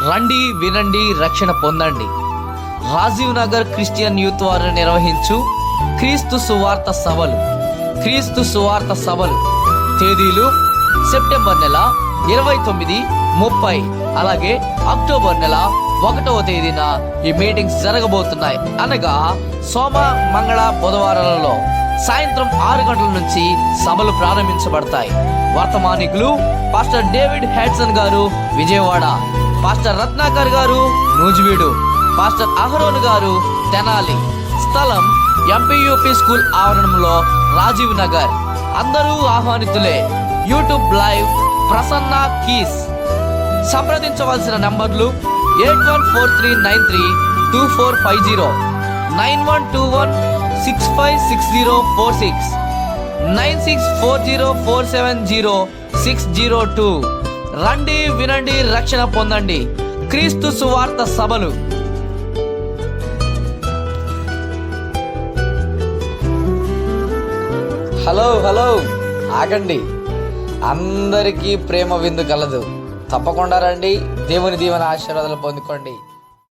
రండి, వినండి, రక్షణ పొందండి. రాజీవ్ నగర్ క్రిస్టియన్ యూత్ వారు నిర్వహించు క్రీస్తు సువార్త సభలు తేదీలు సెప్టెంబర్ నెల 29, 30 అలాగే అక్టోబర్ నెల 1వ తేదీన ఈ మీటింగ్స్ జరగబోతున్నాయి. అనగా సోమ, మంగళ, బుధవారాలలో సాయంత్రం 6 గంటల నుంచి సభలు ప్రారంభించబడతాయి. వర్తమానికులు పాస్టర్ డేవిడ్ హ్యాడ్సన్ గారు విజయవాడ, పాస్టర్ రత్నాకర్ గారు నూజివీడు, పాస్టర్ అహరోన్ గారు తెనాలి. స్థలం ఎంపీయూపీ స్కూల్ ఆవరణంలో రాజీవ్ నగర్. అందరూ ఆహ్వానితులే. YouTube live Prasanna keys. సంప్రదించవలసిన నంబర్లు 8143932450, 9121656046, 9640470602. రండి, వినండి, రక్షణ పొందండి. క్రీస్తు సువార్త సభలు. హలో ఆగండి. అందరికీ ప్రేమ విందు కలదు. తప్పకుండా రండి. దేవుని దీవెన ఆశీర్వాదాలు పొందుకోండి.